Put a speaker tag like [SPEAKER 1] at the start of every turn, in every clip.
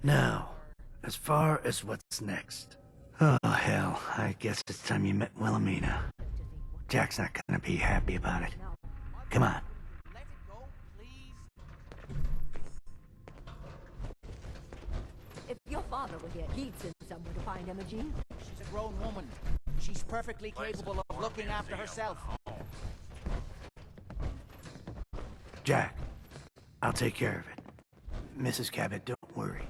[SPEAKER 1] Now, as far as what's next. Oh, hell, I guess it's time you met Wilhelmina. Jack's not gonna be happy about it. Come on.
[SPEAKER 2] Let it go, please.
[SPEAKER 3] If your father were here, he'd send someone to find Emogene.
[SPEAKER 2] She's a grown woman. She's perfectly capable of looking after herself.
[SPEAKER 1] Jack, I'll take care of it. Mrs. Cabot, don't worry.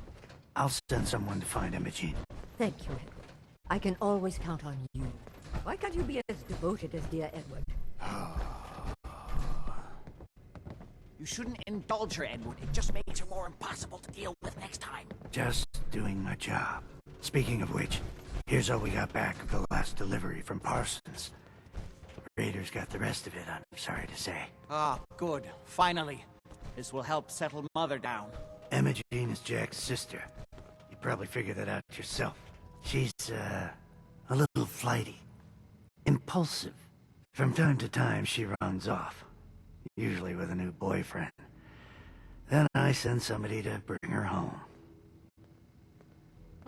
[SPEAKER 1] I'll send someone to find Emogene.
[SPEAKER 3] Thank you, Edward. I can always count on you. Why can't you be as devoted as dear Edward?
[SPEAKER 2] You shouldn't indulge her, Edward. It just makes her more impossible to deal with next time.
[SPEAKER 1] Just doing my job. Speaking of which, here's all we got back of the last delivery from Parsons. Raiders got the rest of it, I'm sorry to say.
[SPEAKER 2] Ah, good. Finally. This will help settle Mother down.
[SPEAKER 1] Emogene is Jack's sister. You probably figured that out yourself. She's, a little flighty. Impulsive. From time to time, she runs off. Usually with a new boyfriend. Then I send somebody to bring her home.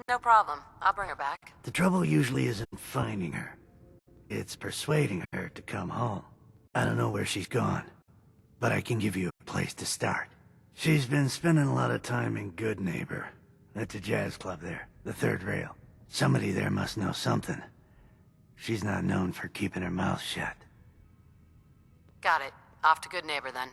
[SPEAKER 4] No problem. I'll bring her back.
[SPEAKER 1] The trouble usually isn't finding her. It's persuading her to come home. I don't know where she's gone, but I can give you a place to start. She's been spending a lot of time in Good Neighbor. That's a jazz club there, the third rail. Somebody there must know something. She's not known for keeping her mouth shut.
[SPEAKER 4] Got it. Off to Good Neighbor, then.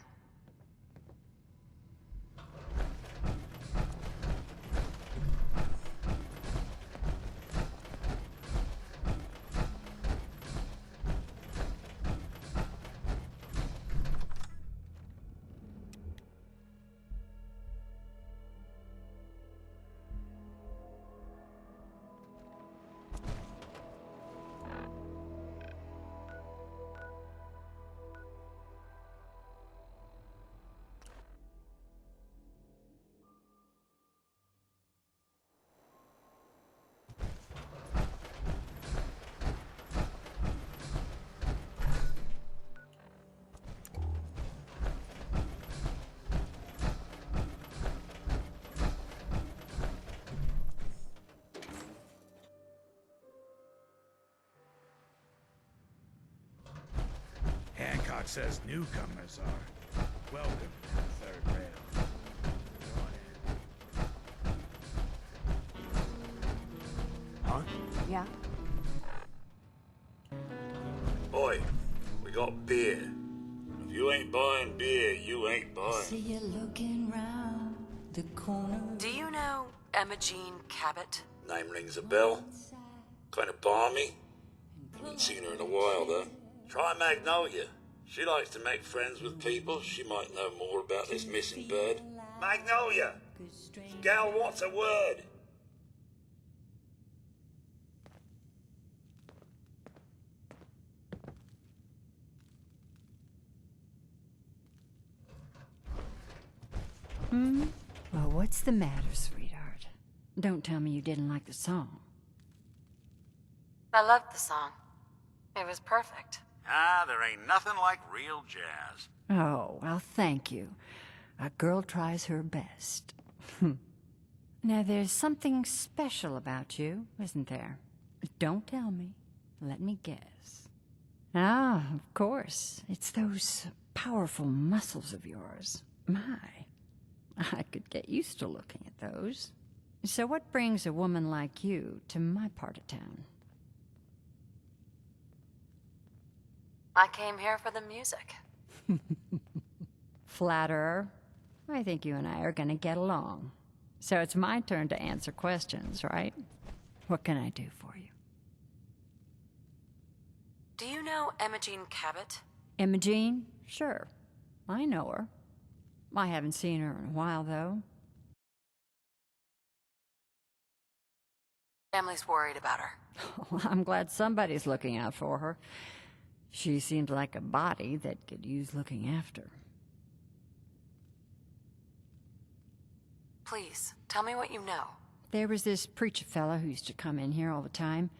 [SPEAKER 5] Hancock says newcomers are welcome to the third rail.
[SPEAKER 1] Huh?
[SPEAKER 3] Yeah?
[SPEAKER 6] Boy, we got beer. If you ain't buying beer, you ain't buying.
[SPEAKER 7] See you looking round the corner.
[SPEAKER 4] Do you know Emogene Cabot?
[SPEAKER 6] Name rings a bell. Kind of balmy. Haven't seen her in a while, though. Try Magnolia. She likes to make friends with people. She might know more about this missing bird. Magnolia! Gal wants a word.
[SPEAKER 8] Well, what's the matter, sweetheart? Don't tell me you didn't like the song.
[SPEAKER 4] I loved the song. It was perfect.
[SPEAKER 5] Ah, there ain't nothing like real jazz.
[SPEAKER 8] Oh, well, thank you. A girl tries her best. Now, there's something special about you, isn't there? Don't tell me. Let me guess. Ah, of course. It's those powerful muscles of yours. My, I could get used to looking at those. So what brings a woman like you to my part of town?
[SPEAKER 4] I came here for the music.
[SPEAKER 8] Flatterer. I think you and I are gonna get along. So it's my turn to answer questions, right? What can I do for you?
[SPEAKER 4] Do you know Emogene Cabot?
[SPEAKER 8] Emogene? Sure. I know her. I haven't seen her in a while, though.
[SPEAKER 4] Family's worried about her.
[SPEAKER 8] Well, I'm glad somebody's looking out for her. She seems like a body that could use looking after.
[SPEAKER 4] Please, tell me what you know.
[SPEAKER 8] There was this preacher fella who used to come in here all the time.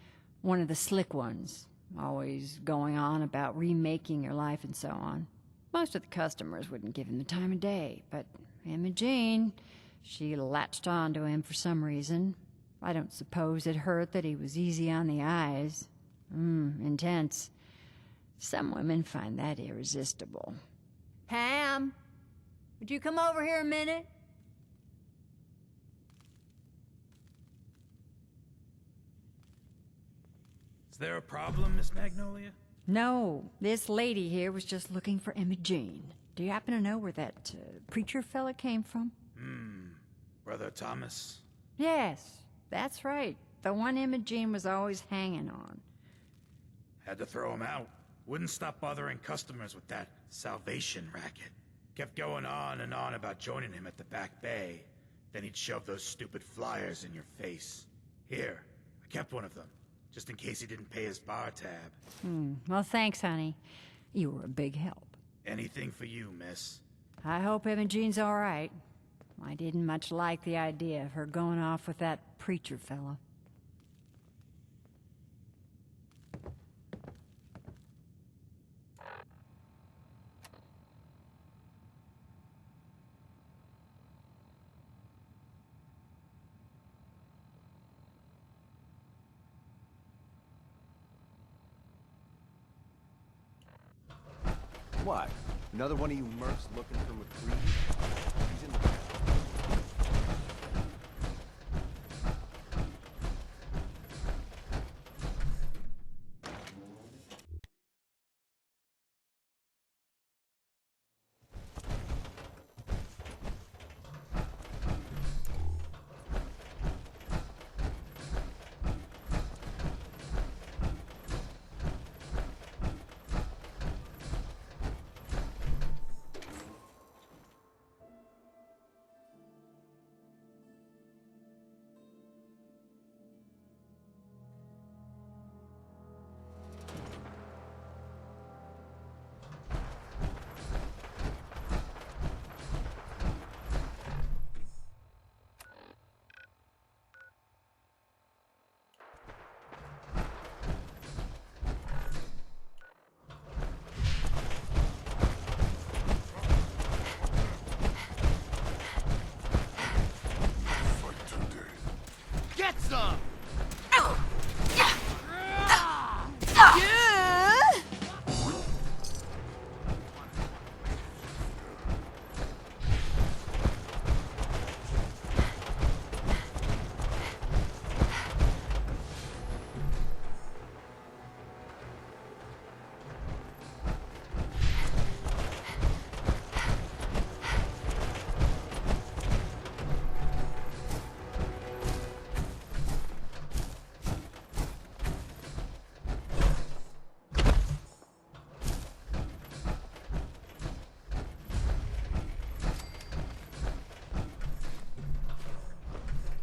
[SPEAKER 8] One of the slick ones. always going on about remaking your life and so on. Most of the customers wouldn't give him the time of day, but Emogene, she latched on to him for some reason. I don't suppose it hurt that he was easy on the eyes. Intense. Some women find that irresistible.
[SPEAKER 3] Pam, would you come over here a minute?
[SPEAKER 5] Is there a problem, Miss Magnolia?
[SPEAKER 8] No, this lady here was just looking for Emogene. Do you happen to know where that preacher fella came from?
[SPEAKER 5] Brother Thomas?
[SPEAKER 8] Yes, that's right. The one Emogene was always hanging on.
[SPEAKER 5] Had to throw him out. Wouldn't stop bothering customers with that salvation racket. Kept going on and on about joining him at the back bay. Then he'd shove those stupid flyers in your face. Here, I kept one of them, just in case he didn't pay his bar tab.
[SPEAKER 8] Well, thanks, honey. You were a big help.
[SPEAKER 5] Anything for you, miss.
[SPEAKER 8] I hope Emogene's all right. I didn't much like the idea of her going off with that preacher fella.
[SPEAKER 9] What? Another one of you mercs looking for McCready? He's in the...
[SPEAKER 2] Get some!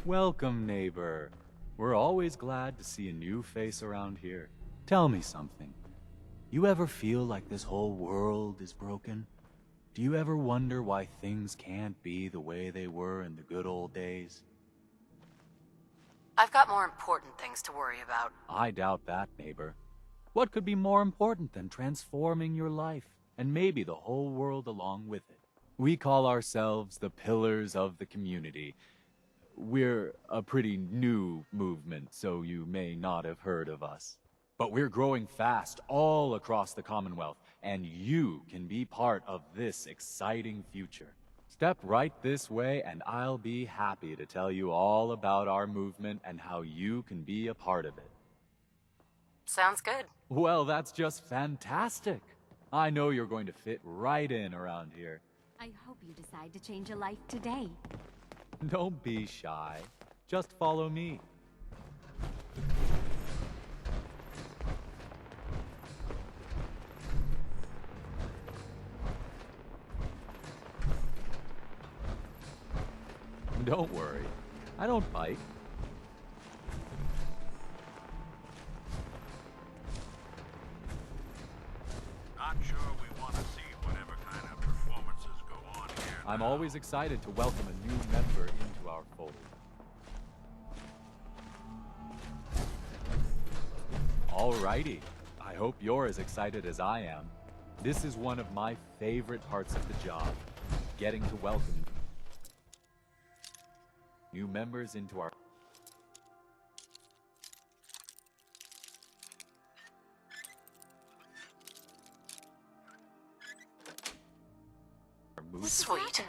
[SPEAKER 10] Welcome, neighbor. We're always glad to see a new face around here. Tell me something. You ever feel like this whole world is broken? Do you ever wonder why things can't be the way they were in the good old days?
[SPEAKER 4] I've got more important things to worry about.
[SPEAKER 10] I doubt that, neighbor. What could be more important than transforming your life, and maybe the whole world along with it? We call ourselves the Pillars of the Community. We're a pretty new movement, so you may not have heard of us. But we're growing fast all across the Commonwealth, and you can be part of this exciting future. Step right this way, and I'll be happy to tell you all about our movement and how you can be a part of it.
[SPEAKER 4] Sounds good.
[SPEAKER 10] Well, that's just fantastic. I know you're going to fit right in around here.
[SPEAKER 11] I hope you decide to change your life today.
[SPEAKER 10] Don't be shy. Just follow me. Don't worry. I don't bite.
[SPEAKER 6] Not sure we want to see whatever kind of performances go on here.
[SPEAKER 10] I'm always excited to welcome a new member into our fold. Alrighty. hope you're as excited as I am. This is one of my favorite parts of the job, getting to welcome new members into our movie.
[SPEAKER 4] Sweet.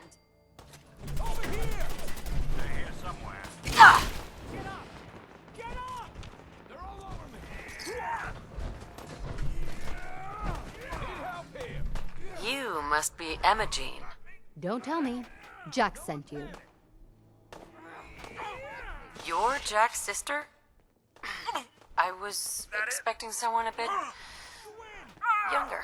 [SPEAKER 5] Over here! They're here somewhere.
[SPEAKER 4] Ah!
[SPEAKER 5] Get up! Get up! They're all over me. Need help here.
[SPEAKER 4] You must be Emogene.
[SPEAKER 11] Don't tell me. Jack sent you.
[SPEAKER 4] You're Jack's sister? I was expecting someone a bit younger.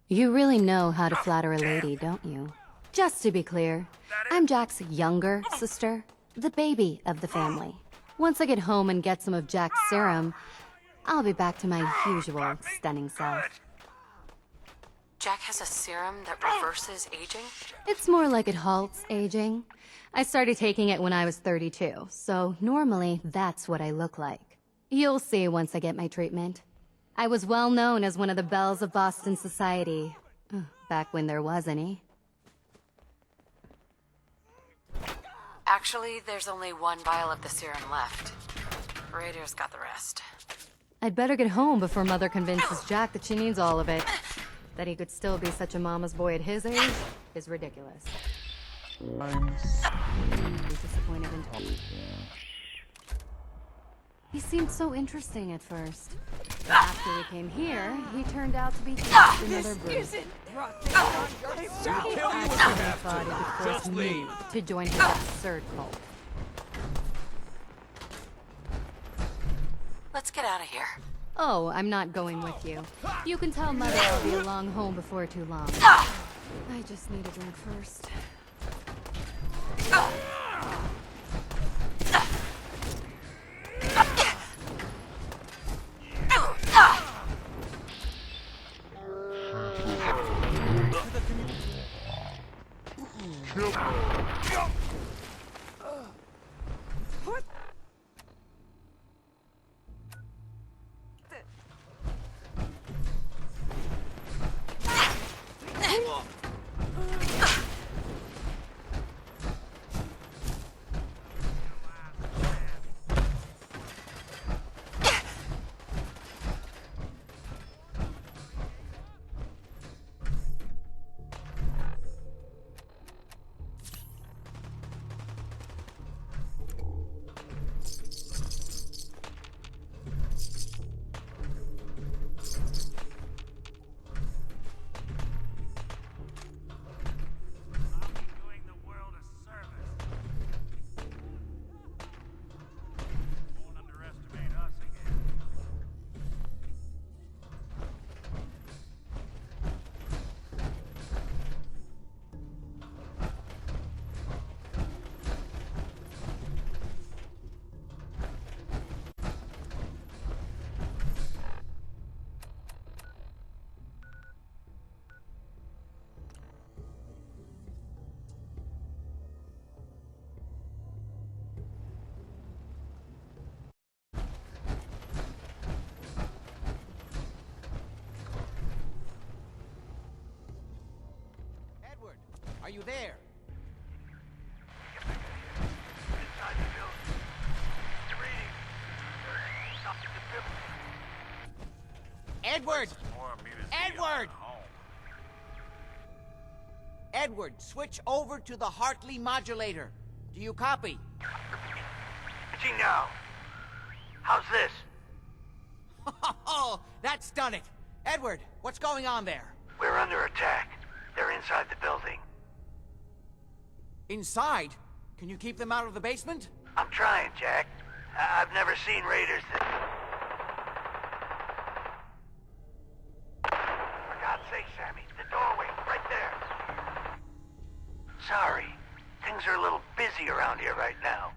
[SPEAKER 11] You really know how to flatter a lady, don't you? Just to be clear, I'm Jack's younger sister, the baby of the family. Once I get home and get some of Jack's serum, I'll be back to my usual stunning self.
[SPEAKER 4] Jack has a serum that reverses aging?
[SPEAKER 11] It's more like it halts aging. I started taking it when I was 32, so normally that's what I look like. You'll see once I get my treatment. I was well known as one of the belles of Boston society, back when there was any.
[SPEAKER 4] Actually, there's only one vial of the serum left. Raiders got the rest.
[SPEAKER 11] I'd better get home before Mother convinces Jack that she needs all of it. That he could still be such a mama's boy at his age is ridiculous. He's disappointed in Tom. He seemed so interesting at first. But after we came here, he turned out to be just another brute. He actually thought he could force me to join his absurd cult.
[SPEAKER 4] Let's get out of here.
[SPEAKER 11] Oh, I'm not going with you. You can tell Mother I'll be along home before too long. I just need a drink first.
[SPEAKER 2] Are you there?
[SPEAKER 1] Inside the building. It's reading. Something to
[SPEAKER 2] Edward! Edward! Edward, switch over to the Hartley modulator. Do you copy?
[SPEAKER 1] Gee, now. How's this?
[SPEAKER 2] Oh, that's done it. Edward, what's going on there?
[SPEAKER 1] We're under attack. They're inside the building.
[SPEAKER 2] Inside? Can you keep them out of the basement?
[SPEAKER 1] I'm trying, Jack. I've never seen raiders that... For God's sake, Sammy, the doorway, right there. Sorry. Things are a little busy around here right now.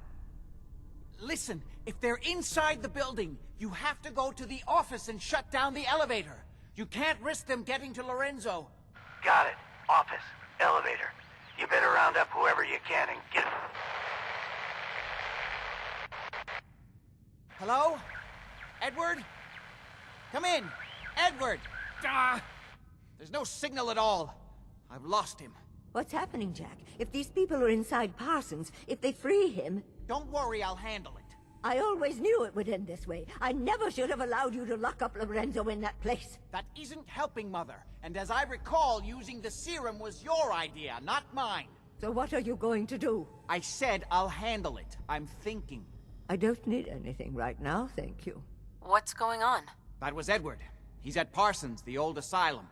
[SPEAKER 2] Listen, if they're inside the building, you have to go to the office and shut down the elevator. You can't risk them getting to Lorenzo.
[SPEAKER 1] Got it. Office. Elevator. You better round up whoever you can and get...
[SPEAKER 2] Hello? Edward? Come in. Edward! There's no signal at all. I've lost him.
[SPEAKER 3] What's happening, Jack? If these people are inside Parsons, if they free him...
[SPEAKER 2] Don't worry, I'll handle it.
[SPEAKER 3] I always knew it would end this way. I never should have allowed you to lock up Lorenzo in that place.
[SPEAKER 2] That isn't helping, Mother. And as I recall, using the serum was your idea, not mine.
[SPEAKER 3] So what are you going to do?
[SPEAKER 2] I said I'll handle it. I'm thinking.
[SPEAKER 3] I don't need anything right now, thank you.
[SPEAKER 4] What's going on?
[SPEAKER 2] That was Edward. He's at Parsons, the old asylum.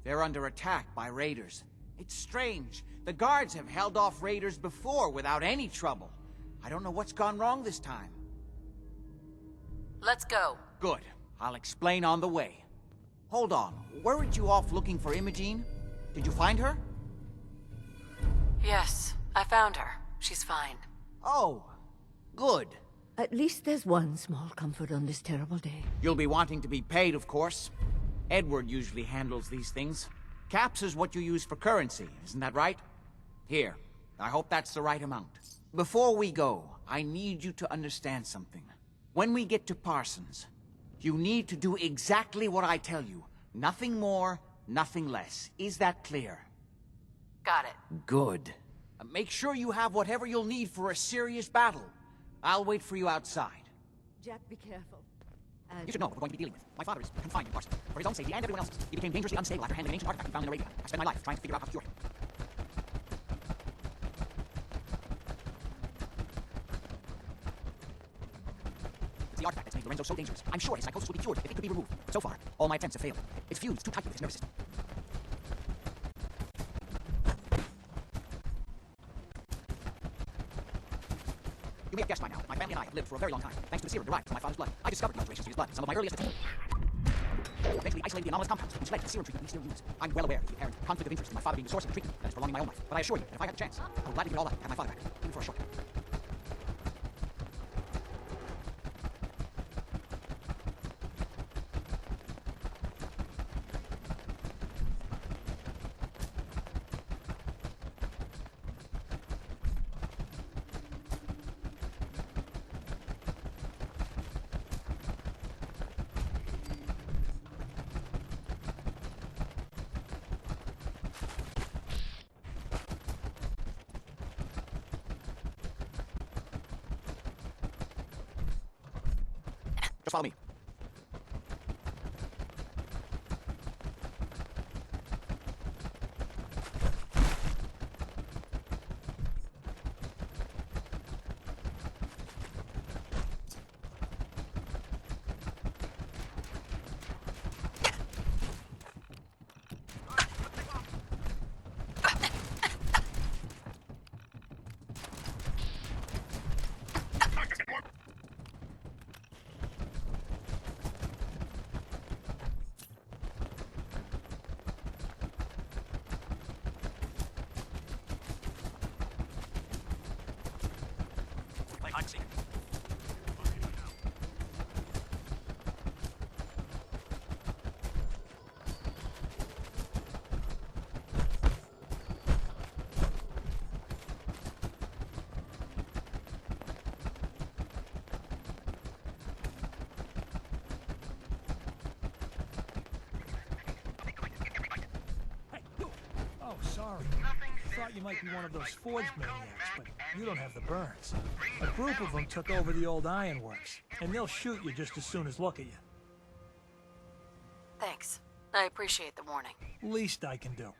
[SPEAKER 2] They're under attack by raiders. It's strange. The guards have held off raiders before without any trouble. I don't know what's gone wrong this time.
[SPEAKER 4] Let's go.
[SPEAKER 2] Good. I'll explain on the way. Hold on. Weren't you off looking for Emogene? Did you find her?
[SPEAKER 4] Yes, I found her. She's fine.
[SPEAKER 2] Oh, good.
[SPEAKER 3] At least there's one small comfort on this terrible day.
[SPEAKER 2] You'll be wanting to be paid, of course. Edward usually handles these things. Caps is what you use for currency, isn't that right? Here, I hope that's the right amount. Before we go, I need you to understand something. When we get to Parsons, you need to do exactly what I tell you. Nothing more, nothing less. Is that clear?
[SPEAKER 4] Got it.
[SPEAKER 2] Good. Make sure you have whatever you'll need for a serious battle. I'll wait for you outside.
[SPEAKER 3] Jack, be careful. And...
[SPEAKER 2] You should know what we're going to be dealing with. My father is confined in Parsons. For his own safety and everyone else's. He became dangerously unstable after handling an ancient artifact he found in Arabia. I spent my life trying to figure out how to cure him. It's the artifact that's made Lorenzo so dangerous. I'm sure his psychosis will be cured if it could be removed. So far, all my attempts have failed. It's fused too tight with his nervous system. You may have guessed by now that my family and I have lived for a very long time, thanks to the serum derived from my father's blood. I discovered the alterations to his blood in some of my earliest attempts. Eventually isolated the anomalous compounds which led to the serum treatment we still use. I'm well aware of the apparent conflict of interest in my father being the source of the treatment that is prolonging my own life. But I assure you that if I had the chance, I would gladly give it all up and have my father back, even for a short time. Just follow me.
[SPEAKER 12] Sorry. Thought you might be one of those forge maniacs, but you don't have the burns. A group of them took over the old ironworks, and they'll shoot you just as soon as look at you.
[SPEAKER 4] Thanks. I appreciate the warning.
[SPEAKER 12] Least I can do.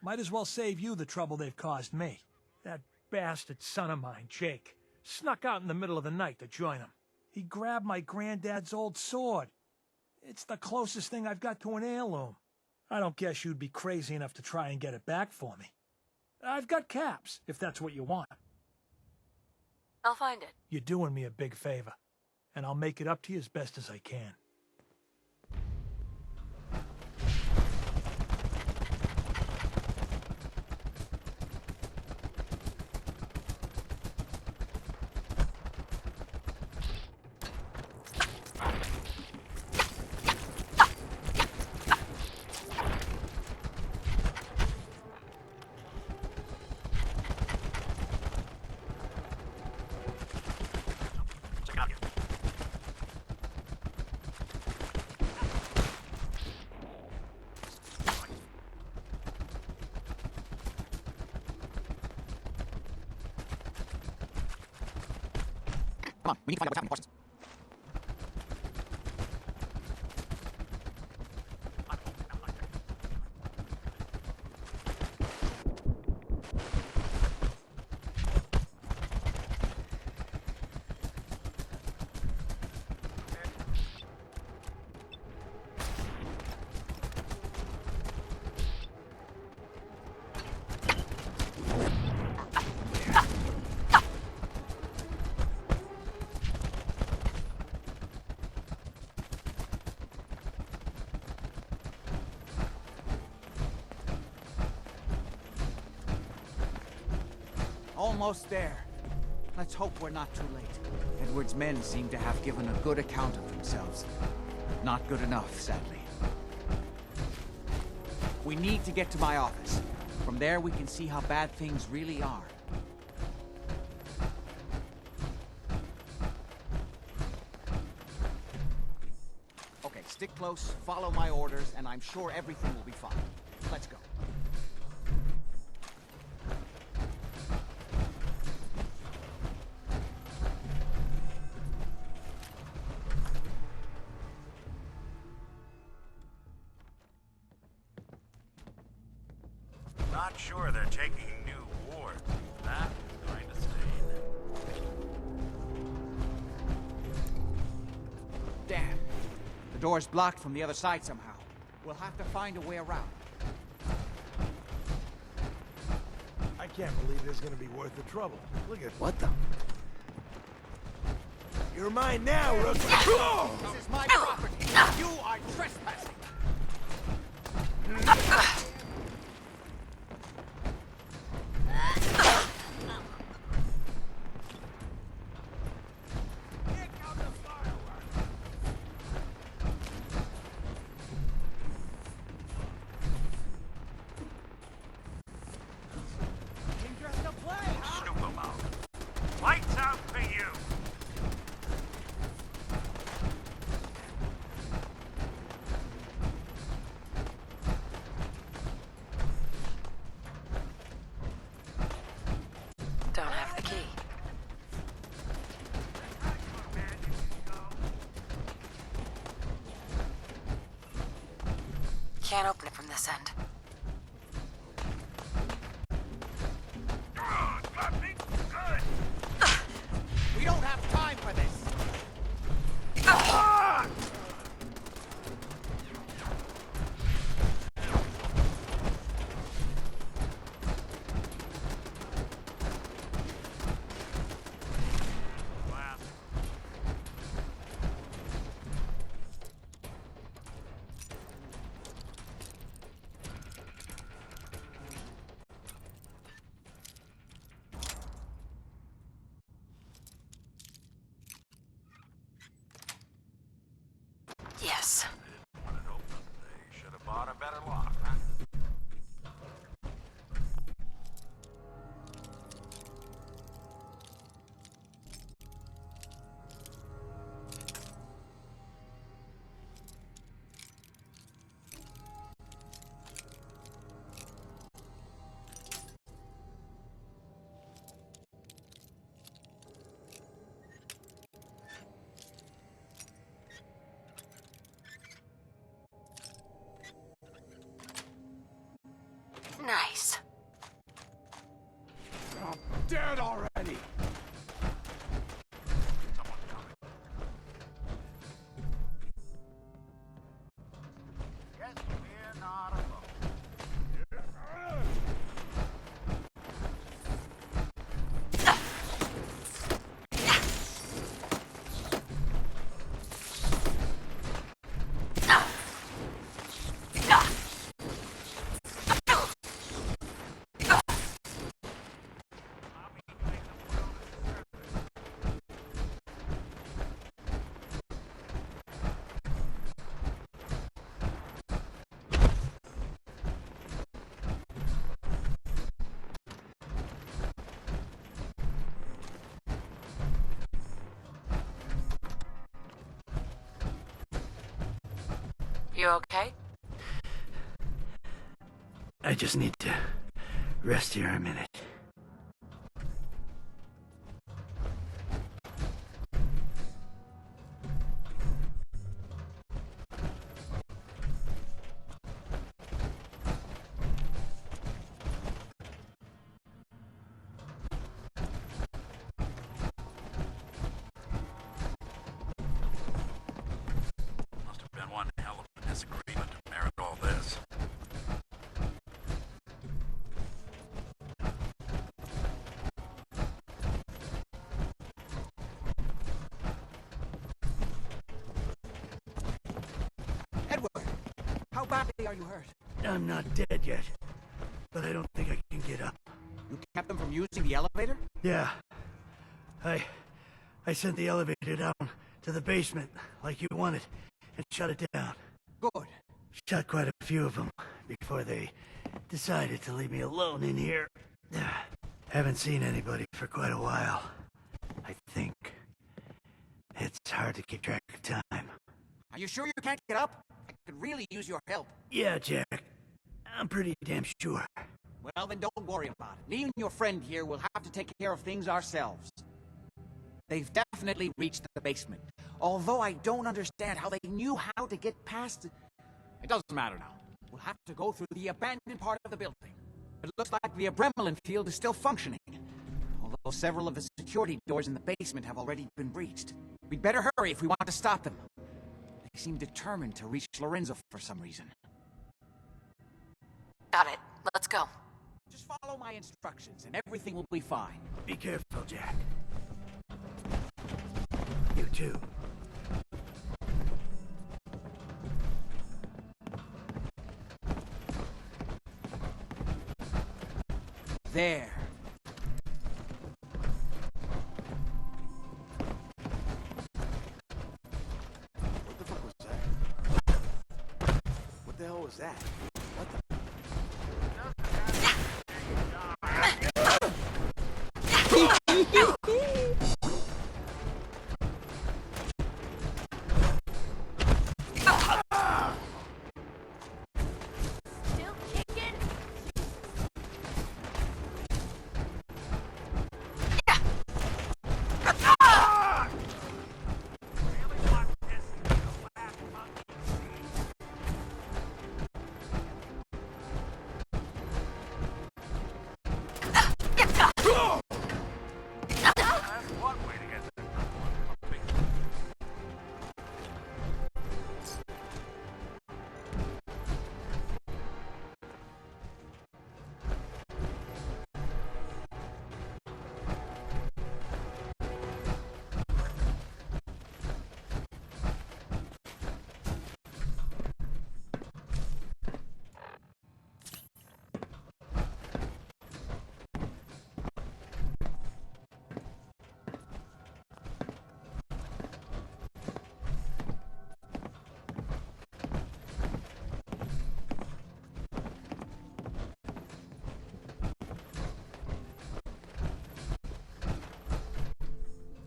[SPEAKER 12] Might as well save you the trouble they've caused me. That bastard son of mine, Jake, snuck out in the middle of the night to join him. He grabbed my granddad's old sword. It's the closest thing I've got to an heirloom. I don't guess you'd be crazy enough to try and get it back for me. I've got caps, if that's what you want.
[SPEAKER 4] I'll find it.
[SPEAKER 12] You're doing me a big favor, and I'll make it up to you as best as I can.
[SPEAKER 2] Come on, we need to find out what's happening to Parsons. Almost there. Let's hope we're not too late. Edward's men seem to have given a good account of themselves. Not good enough, sadly. We need to get to my office. From there we can see how bad things really are. Okay, stick close, follow my orders, and I'm sure everything will be fine. Let's go.
[SPEAKER 13] Not sure they're taking new wards. That's going to stain.
[SPEAKER 2] Damn. The door's blocked from the other side somehow. We'll have to find a way around.
[SPEAKER 9] I can't believe this is gonna be worth the trouble. Look at
[SPEAKER 1] What the?
[SPEAKER 9] You're mine now, rookie.
[SPEAKER 2] This is my property. You are trespassing.
[SPEAKER 13] Lights out for you!
[SPEAKER 4] Don't have the key. Can't open it from this end.
[SPEAKER 2] We don't have time for this.
[SPEAKER 4] Yes.
[SPEAKER 13] When it opened, they should have bought a better lock, huh?
[SPEAKER 4] Nice.
[SPEAKER 9] I'm dead already.
[SPEAKER 13] Yes, we're not alone.
[SPEAKER 4] You okay?
[SPEAKER 1] I just need to rest here a minute.
[SPEAKER 2] badly are you hurt?
[SPEAKER 1] I'm not dead yet, but I don't think I can get up.
[SPEAKER 2] You kept them from using the elevator?
[SPEAKER 1] Yeah. I sent the elevator down to the basement like you wanted and shut it down.
[SPEAKER 2] Good.
[SPEAKER 1] Shot quite a few of them before they decided to leave me alone in here. Haven't seen anybody for quite a while, I think. It's hard to keep track of time.
[SPEAKER 2] Are you sure you can't get up? I could really use your help.
[SPEAKER 1] Yeah, Jack. I'm pretty damn sure.
[SPEAKER 2] Well, then don't worry about it. Me and your friend here will have to take care of things ourselves. They've definitely reached the basement. Although I don't understand how they knew how to get past it. It doesn't matter now. We'll have to go through the abandoned part of the building. It looks like the adrenaline field is still functioning. Although several of the security doors in the basement have already been breached. We'd better hurry if we want to stop them. They seem determined to reach Lorenzo for some reason.
[SPEAKER 4] Got it. Let's go.
[SPEAKER 2] Just follow my instructions and everything will be fine.
[SPEAKER 1] Be careful, Jack. You too.
[SPEAKER 2] There.
[SPEAKER 9] What the fuck was that? What the hell was that? What the?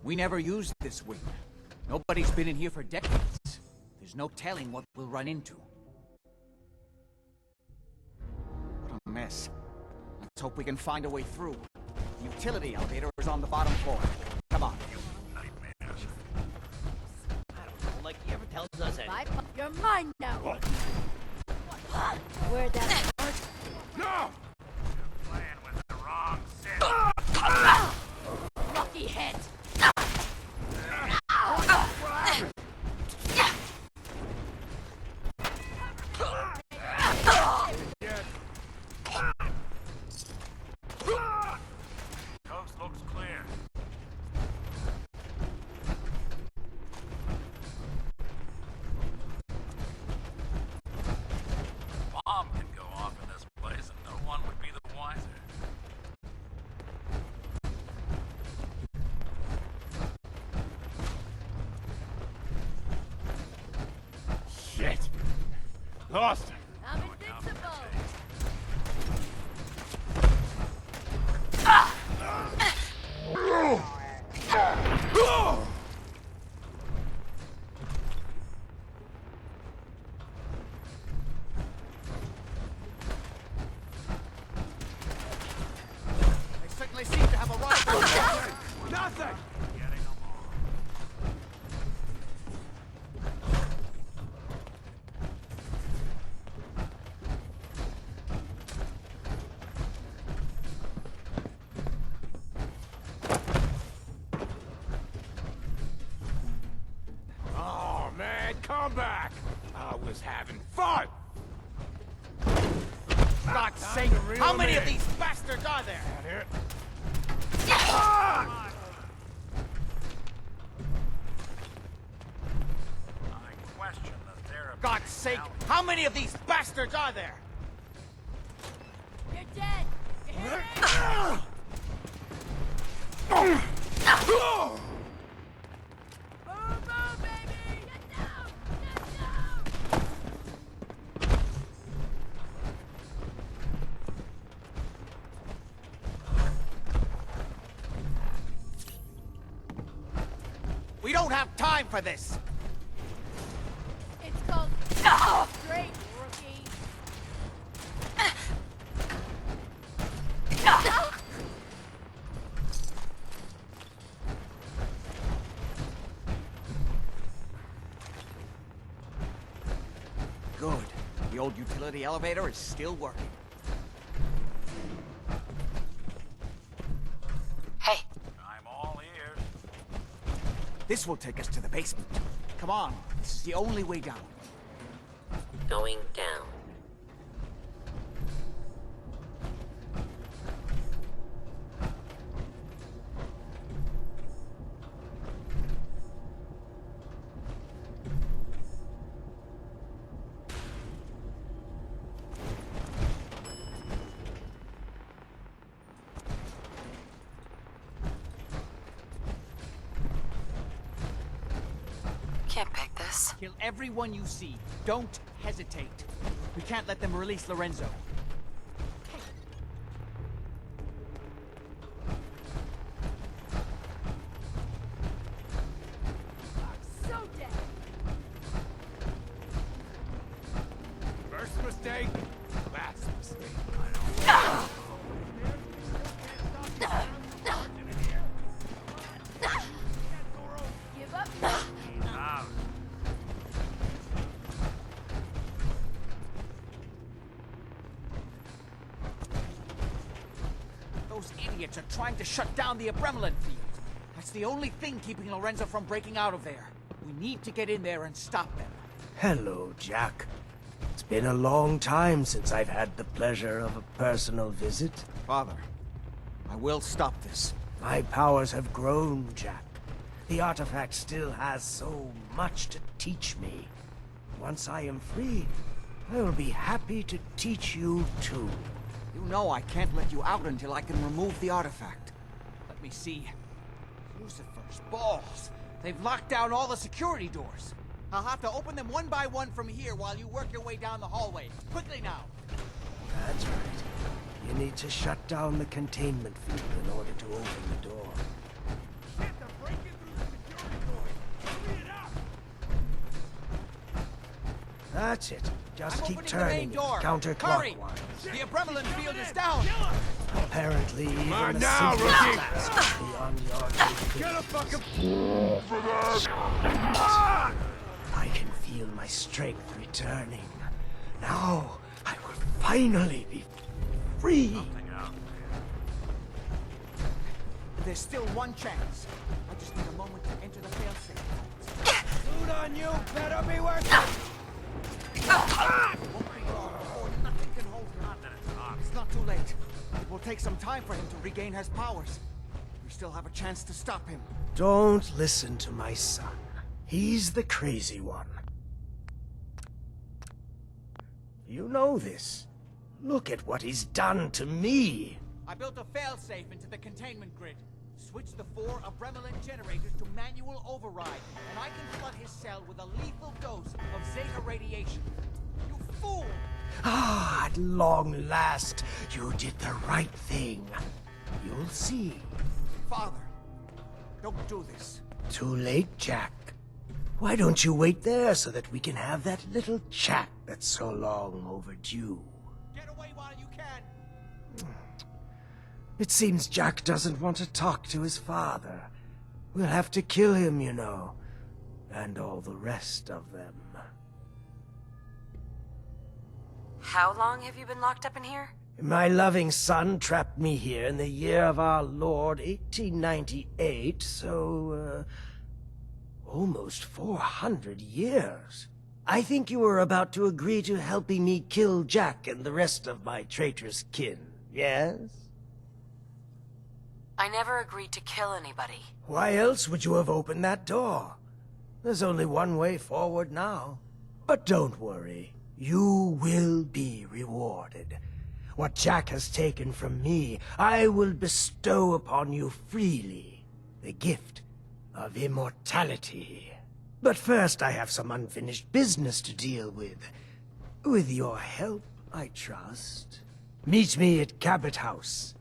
[SPEAKER 2] We never used this wing. Nobody's been in here for decades. There's no telling what we'll run into. What a mess. Let's hope we can find a way through. The utility elevator is on the bottom floor. Come on.
[SPEAKER 13] Nightmares.
[SPEAKER 14] I don't know, like he ever tells us anything.
[SPEAKER 3] You're mine now! Where'd that start?
[SPEAKER 9] No!
[SPEAKER 13] You're playing with the wrong city.
[SPEAKER 3] Lucky hit!
[SPEAKER 13] Coast looks clear. Bomb can go off in this place and no one would be the wiser.
[SPEAKER 9] Shit! Lost him!
[SPEAKER 3] I'm invincible!
[SPEAKER 2] They certainly seem to have a right.
[SPEAKER 9] Nothing!
[SPEAKER 13] Getting along.
[SPEAKER 9] Oh man, come back! I was having fun!
[SPEAKER 2] God's sake, how many of these bastards are there?
[SPEAKER 9] Out here.
[SPEAKER 13] I question the therapy.
[SPEAKER 2] God's sake, how many of these bastards are there?
[SPEAKER 7] You're dead! You hear me? Move, baby! Get down! Get down!
[SPEAKER 2] We don't have time for this!
[SPEAKER 7] It's called straight, rookie.
[SPEAKER 2] Good. The old utility elevator is still working.
[SPEAKER 4] Hey.
[SPEAKER 13] I'm all ears.
[SPEAKER 2] This will take us to the basement. Come on, this is the only way down.
[SPEAKER 4] Going down. Can't pick this.
[SPEAKER 2] Kill everyone you see. Don't hesitate. We can't let them release Lorenzo.
[SPEAKER 7] So dead.
[SPEAKER 2] First mistake, last mistake.
[SPEAKER 7] Give up.
[SPEAKER 2] Those idiots are trying to shut down the Abremlin field. That's the only thing keeping Lorenzo from breaking out of there. We need to get in there and stop them.
[SPEAKER 15] Hello, Jack. It's been a long time since I've had the pleasure of a personal visit.
[SPEAKER 2] Father, I will stop this.
[SPEAKER 15] My powers have grown, Jack. The artifact still has so much to teach me. Once I am free, I will be happy to teach you too.
[SPEAKER 2] You know I can't let you out until I can remove the artifact. Let me see. Lucifer's balls. They've locked down all the security doors. I'll have to open them one by one from here while you work your way down the hallway. Quickly now.
[SPEAKER 15] That's right. You need to shut down the containment field in order to open the door.
[SPEAKER 12] Shit, they're breaking through the security doors. Hurry it up!
[SPEAKER 15] That's it. Just
[SPEAKER 2] I'm
[SPEAKER 15] keep
[SPEAKER 2] opening the main
[SPEAKER 15] turning it
[SPEAKER 2] door.
[SPEAKER 15] counterclockwise.
[SPEAKER 2] Hurry! The Abremlin field is down.
[SPEAKER 15] Apparently, even
[SPEAKER 9] on
[SPEAKER 15] the
[SPEAKER 9] now,
[SPEAKER 15] simplest
[SPEAKER 9] rookie!
[SPEAKER 15] task is beyond your capability.
[SPEAKER 9] Get a fucking for that!
[SPEAKER 15] I can feel my strength returning. Now, I will finally be free.
[SPEAKER 2] There's still one chance. I just need a moment to enter the failsafe.
[SPEAKER 9] Food on you better be worth it!
[SPEAKER 2] Nothing can hold him. It's not too late. It will take some time for him to regain his powers. We still have a chance to stop him.
[SPEAKER 15] Don't listen to my son. He's the crazy one. You know this. Look at what he's done to me.
[SPEAKER 2] I built a failsafe into the containment grid. Switch the 4 Abremlin generators to manual override, and I can flood his cell with a lethal dose of Zeta radiation. You fool!
[SPEAKER 15] Ah, at long last, you did the right thing. You'll see.
[SPEAKER 2] Father, don't do this.
[SPEAKER 15] Too late, Jack. Why don't you wait there so that we can have that little chat that's so long overdue?
[SPEAKER 2] Get away while you can!
[SPEAKER 15] It seems Jack doesn't want to talk to his father. We'll have to kill him, you know. And all the rest of them.
[SPEAKER 4] How long have you been locked up in here?
[SPEAKER 15] My loving son trapped me here in the year of our Lord, 1898, so, almost 400 years. I think you were about to agree to helping me kill Jack and the rest of my traitorous kin, yes?
[SPEAKER 4] I never agreed to kill anybody.
[SPEAKER 15] Why else would you have opened that door? There's only one way forward now. But don't worry. You will be rewarded. What Jack has taken from me, I will bestow upon you freely. The gift of immortality. But first I have some unfinished business to deal with. With your help, I trust. Meet me at Cabot House.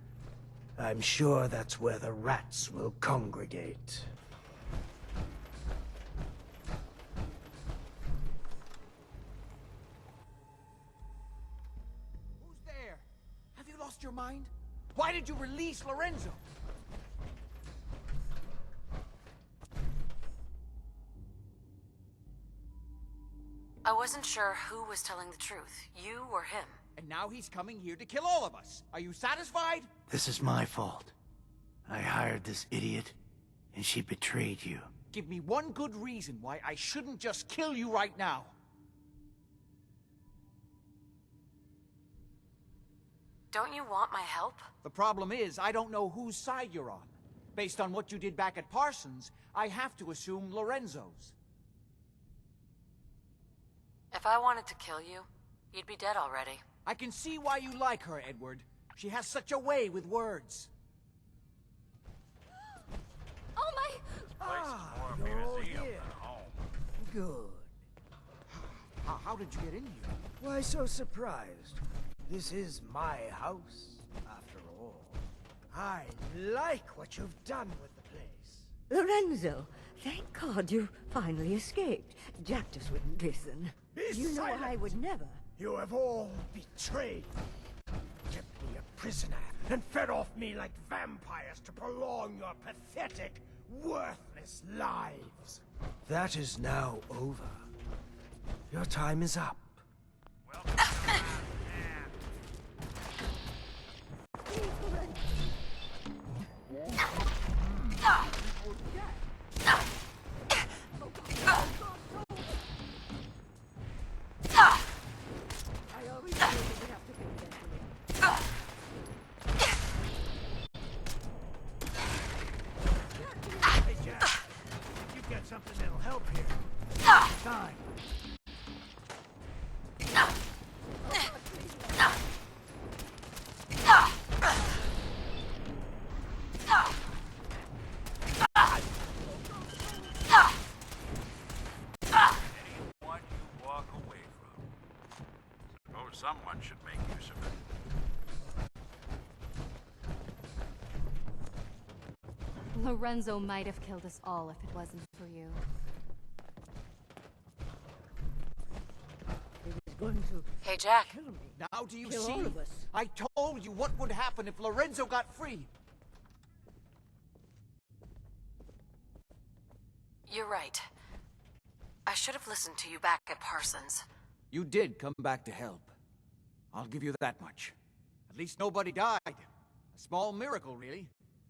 [SPEAKER 15] I'm sure that's where the rats will congregate.
[SPEAKER 2] Who's there? Have you lost your mind? Why did you release Lorenzo?
[SPEAKER 4] I wasn't sure who was telling the truth, you or him.
[SPEAKER 2] And now he's coming here to kill all of us. Are you satisfied?
[SPEAKER 1] This is my fault. I hired this idiot, and she betrayed you.
[SPEAKER 2] Give me one good reason why I shouldn't just kill you right now.
[SPEAKER 4] Don't you want my help?
[SPEAKER 2] The problem is, I don't know whose side you're on. Based on what you did back at Parsons, I have to assume Lorenzo's.
[SPEAKER 4] If I wanted to kill you, you'd be dead already.
[SPEAKER 2] I can see why you like her, Edward. She has such a way with words.
[SPEAKER 7] Oh my...
[SPEAKER 9] You're all here.
[SPEAKER 15] Good.
[SPEAKER 2] How did you get in here?
[SPEAKER 15] Why so surprised? This is my house, after all. I like what you've done with the place.
[SPEAKER 3] Lorenzo, thank God you finally escaped. Jack just wouldn't listen. You know I would never.
[SPEAKER 15] You have all betrayed me, kept me a prisoner, and fed off me like vampires to prolong your pathetic, worthless lives. That is now over. Your time is up.
[SPEAKER 9] Hey, Jack. You've got something that'll help here. Time.
[SPEAKER 13] Anyone you walk away from. Suppose someone should make use of it.
[SPEAKER 11] Lorenzo might have killed us all if it wasn't for you.
[SPEAKER 3] He was going to
[SPEAKER 4] Hey, Jack.
[SPEAKER 3] kill me.
[SPEAKER 2] Now do you
[SPEAKER 3] Kill
[SPEAKER 2] see?
[SPEAKER 3] all of us.
[SPEAKER 2] I told you what would happen if Lorenzo got free.
[SPEAKER 4] You're right. I should have listened to you back at Parsons.
[SPEAKER 2] You did come back to help. I'll give you that much. At least nobody died. A small miracle, really.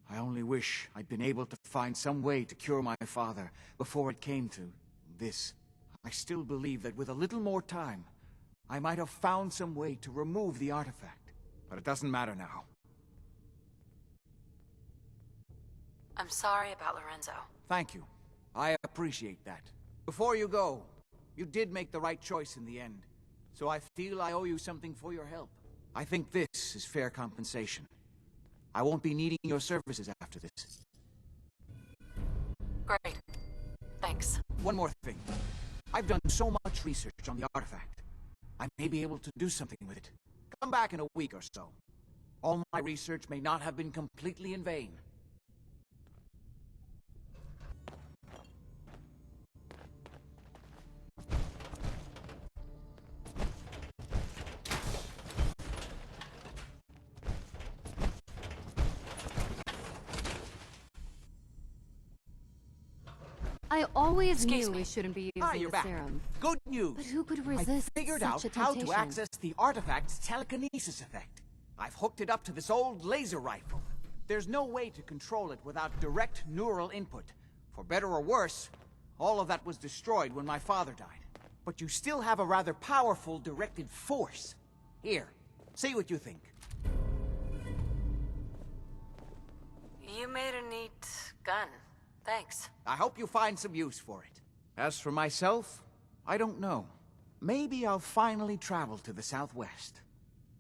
[SPEAKER 2] I only wish I'd been able to find some way to cure my father before it came to this. I still believe that with a little more time, I might have found some way to remove the artifact. But it doesn't matter now.
[SPEAKER 4] I'm sorry about Lorenzo.
[SPEAKER 2] Thank you. I appreciate that. Before you go, you did make the right choice in the end. So I feel I owe you something for your help. I think this is fair compensation. I won't be needing your services after this.
[SPEAKER 4] Great. Thanks.
[SPEAKER 2] One more thing. I've done so much research on the artifact. I may be able to do something with it. Come back in a week or so. All my research may not have been completely in vain.
[SPEAKER 11] I always
[SPEAKER 4] Excuse
[SPEAKER 11] knew
[SPEAKER 4] me.
[SPEAKER 11] we shouldn't be
[SPEAKER 2] Ah,
[SPEAKER 11] using
[SPEAKER 2] you're
[SPEAKER 11] the
[SPEAKER 2] back.
[SPEAKER 11] serum.
[SPEAKER 2] Good news.
[SPEAKER 11] But who could resist
[SPEAKER 2] I figured
[SPEAKER 11] such
[SPEAKER 2] out
[SPEAKER 11] a
[SPEAKER 2] how
[SPEAKER 11] temptation?
[SPEAKER 2] to access the artifact's telekinesis effect. I've hooked it up to this old laser rifle. There's no way to control it without direct neural input. For better or worse, all of that was destroyed when my father died. But you still have a rather powerful directed force. Here, see what you think.
[SPEAKER 4] You made a neat gun. Thanks.
[SPEAKER 2] I hope you find some use for it. As for myself, I don't know. maybe I'll finally travel to the southwest.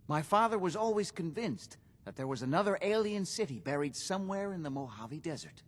[SPEAKER 2] My father was always convinced that there was another alien city buried somewhere in the Mojave Desert.